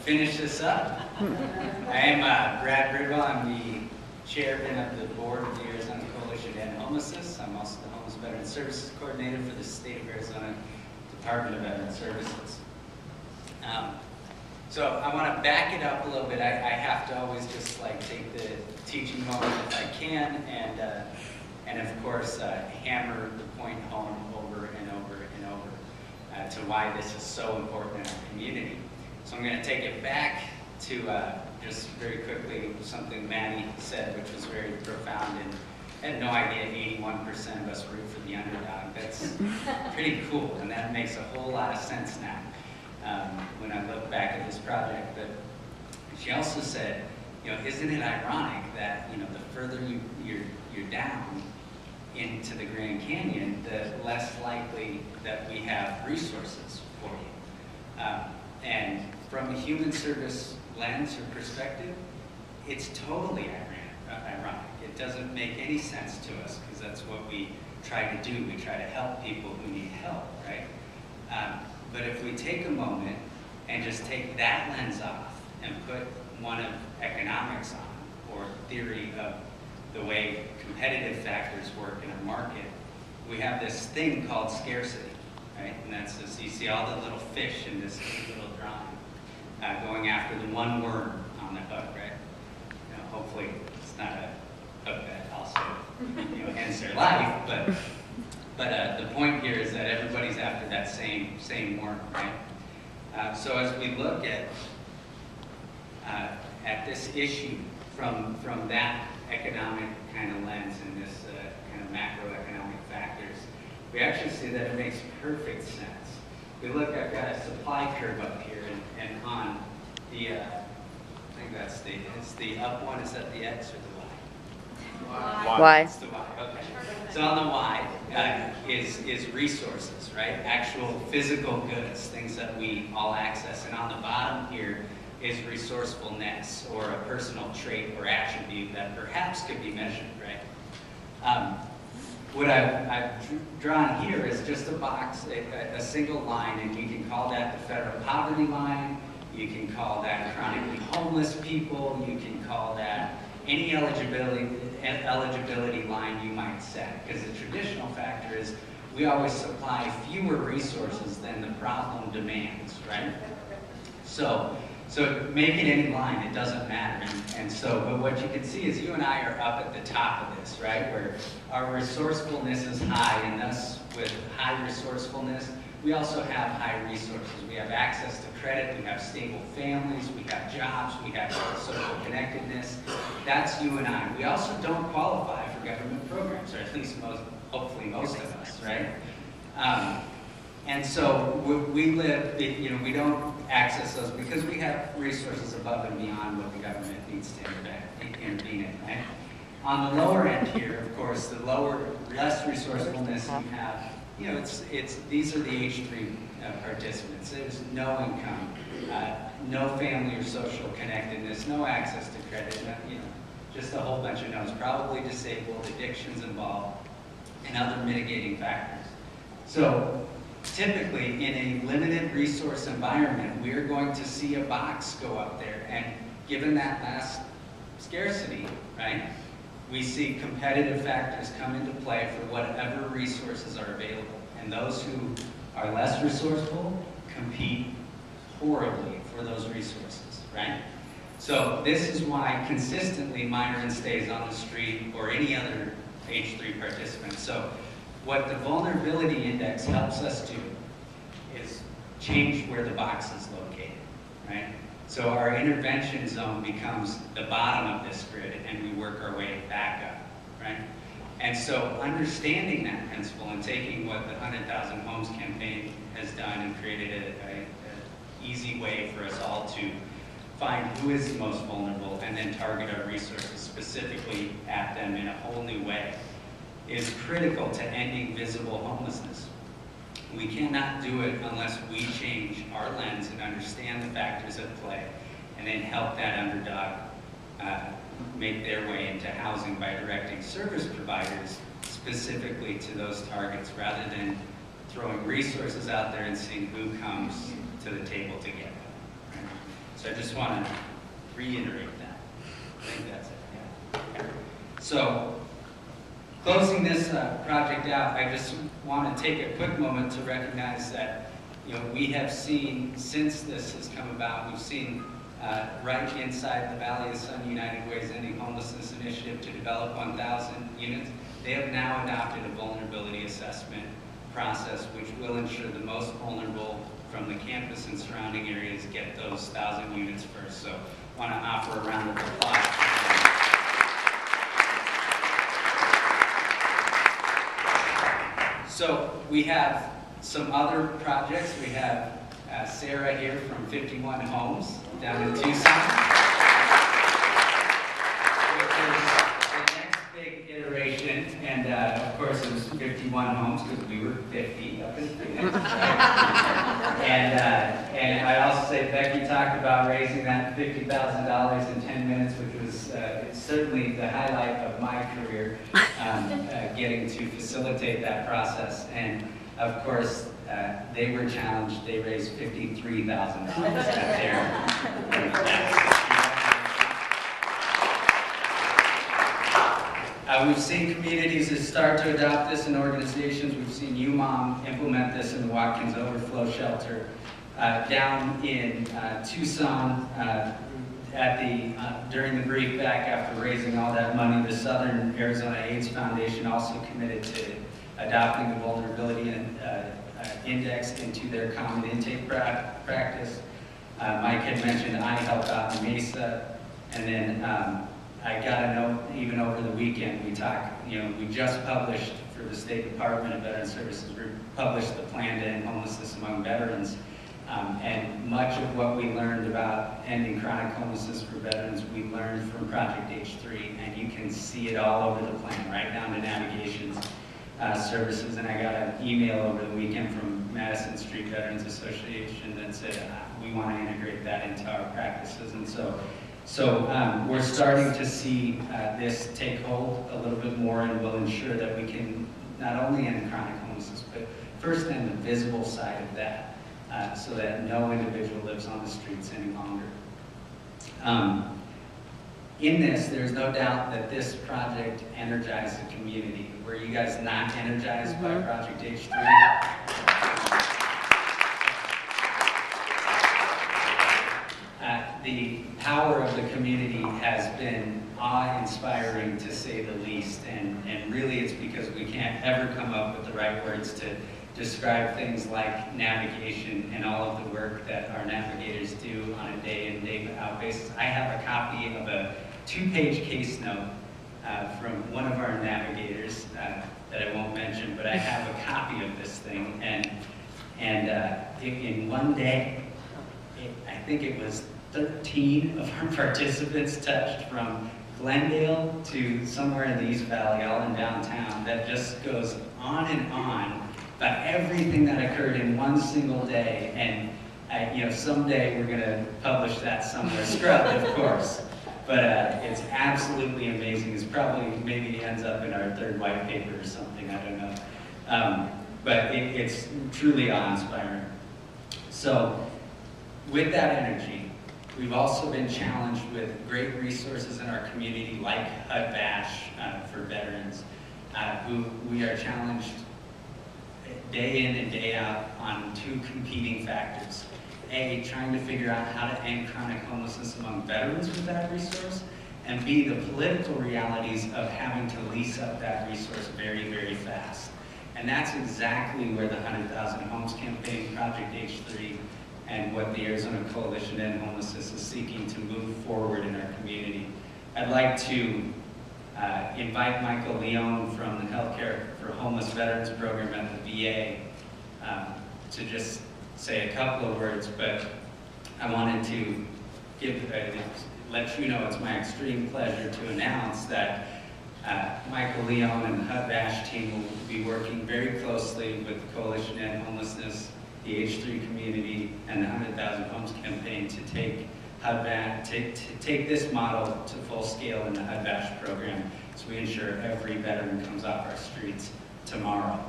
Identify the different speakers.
Speaker 1: finish this up. I am Brad Bridwell. I'm the chairman of the board of the Arizona Coalition to End Homelessness. I'm also the Homeless Veteran Services Coordinator for the State of Arizona Department of Veteran Services. So I want to back it up a little bit. I have to always just like take the teaching moment if I can, and of course hammer the point home over and over and over to why this is so important in our community. So I'm going to take it back to just very quickly something Maddie said, which was very profound, and I had no idea 81% of us root for the underdog. That's pretty cool, and that makes a whole lot of sense now when I look back at this project. But she also said, you know, isn't it ironic that, you know, the further you're down into the Grand Canyon, the less likely that we have resources for you. And from a human service lens or perspective, it's totally ironic. It doesn't make any sense to us because that's what we try to do. We try to help people who need help, right? But if we take a moment and just take that lens off and put one of economics on, or theory of the way competitive factors work in a market, we have this thing called scarcity. Right? And that's this, you see all the little fish in this little drawing going after the one worm on the hook, right? You know, hopefully it's not a hook that also, you know, ends their life, but the point here is that everybody's after that same worm, right? So as we look at this issue from that economic kind of lens and this kind of macroeconomic factors, we actually see that it makes perfect sense. We look, I've got a supply curve up here, and on the, I think that's it's the up one, is that the X or the Y?
Speaker 2: Y.
Speaker 1: It's the Y, okay. So on the Y is resources, right? Actual physical goods, things that we all access. And on the bottom here is resourcefulness, or a personal trait or attribute that perhaps could be measured, right? What I've drawn here is just a box, a single line, and you can call that the federal poverty line, you can call that chronically homeless people, you can call that any eligibility line you might set, because the traditional factor is we always supply fewer resources than the problem demands, right? So make it any line, it doesn't matter. And so, but what you can see is you and I are up at the top of this, right? Where our resourcefulness is high, and thus with high resourcefulness, we also have high resources. We have access to credit, we have stable families, we have jobs, we have social connectedness. That's you and I. We also don't qualify for government programs, or at least hopefully most of us, right? And so we live, you know, we don't access those because we have resources above and beyond what the government needs to intervene in, right? On the lower end here, of course, the less resourcefulness you have, you know, these are the H3 participants. There's no income, no family or social connectedness, no access to credit, you know, just a whole bunch of no's, probably disabled, addictions involved, and other mitigating factors. So typically, in a limited resource environment, we're going to see a box go up there, and given that last scarcity, right, we see competitive factors come into play for whatever resources are available, and those who are less resourceful compete horribly for those resources, right? So this is why consistently Myron stays on the street, or any other H3 participant. So what the vulnerability index helps us do is change where the box is located, right? So our intervention zone becomes the bottom of this grid, and we work our way back up, right? And so understanding that principle and taking what the 100,000 Homes campaign has done and created an easy way for us all to find who is the most vulnerable and then target our resources specifically at them in a whole new way is critical to ending visible homelessness. We cannot do it unless we change our lens and understand the factors at play, and then help that underdog make their way into housing by directing service providers specifically to those targets, rather than throwing resources out there and seeing who comes to the table to get them. Right? So I just want to reiterate that. I think that's it. Yeah. So closing this project out, I just want to take a quick moment to recognize that we have seen, since this has come about, we've seen right inside the Valley of the Sun United Way's Ending Homelessness Initiative to develop 1,000 units. They have now adopted a vulnerability assessment process which will ensure the most vulnerable from the campus and surrounding areas get those 1,000 units first. So I want to offer a round of applause. So we have some other projects. We have Sarah here from 51 Homes down in Tucson, which is the next big iteration. And of course it was 51 homes because we were 50 up in Phoenix. Right? And I also say Becky talked about raising that $50,000 in 10 minutes, which was it's certainly the highlight of my career, getting to facilitate that process. And of course, they were challenged. They raised $53,000 at their we've seen communities that start to adopt this in organizations. We've seen UMOM implement this in the Watkins Overflow Shelter. Down in Tucson, during the brief back after raising all that money, the Southern Arizona AIDS Foundation also committed to adopting the vulnerability index into their common intake practice. Mike had mentioned I helped out in Mesa, and then I got to know even over the weekend we just published for the State Department of Veteran Services, we published the plan to end homelessness among veterans. And much of what we learned about ending chronic homelessness for veterans, we learned from Project H3, and you can see it all over the plan, right down to navigations services. And I got an email over the weekend from Madison Street Veterans Association that said, we want to integrate that into our practices. And so we're starting to see this take hold a little bit more, and will ensure that we can not only end chronic homelessness, but first end the visible side of that. So that no individual lives on the streets any longer. In this, there's no doubt that this project energized the community. Were you guys not energized by Project H3? The power of the community has been awe-inspiring, to say the least, and really it's because we can't ever come up with the right words to describe things like navigation and all of the work that our navigators do on a day-in, day-out basis. I have a copy of a 2-page case note from one of our navigators that I won't mention, but I have a copy of this thing, and in one day, I think it was 13 of our participants touched, from Glendale to somewhere in the East Valley, all in downtown. That just goes on and on about everything that occurred in one single day. And someday we're going to publish that somewhere, scrubbed, of course. But it's absolutely amazing. It's probably, maybe ends up in our 3rd white paper or something, I don't know. But it's truly awe-inspiring. So with that energy, we've also been challenged with great resources in our community, like HUD Bash for veterans, who we are challenged day in and day out on 2 competing factors. A, trying to figure out how to end chronic homelessness among veterans with that resource, and B, the political realities of having to lease up that resource very, very fast. And that's exactly where the 100,000 Homes campaign, Project H3, and what the Arizona Coalition to End Homelessness is seeking to move forward in our community. I'd like to invite Michael Leone from the Healthcare for Homeless Veterans program at the VA to just say a couple of words, but I wanted to let you know it's my extreme pleasure to announce that Michael Leone and the HUD Bash team will be working very closely with the Coalition to End Homelessness, the H3 community, and the 100,000 Homes campaign to take take this model to full scale in the HUD Bash program, so we ensure every veteran comes off our streets tomorrow.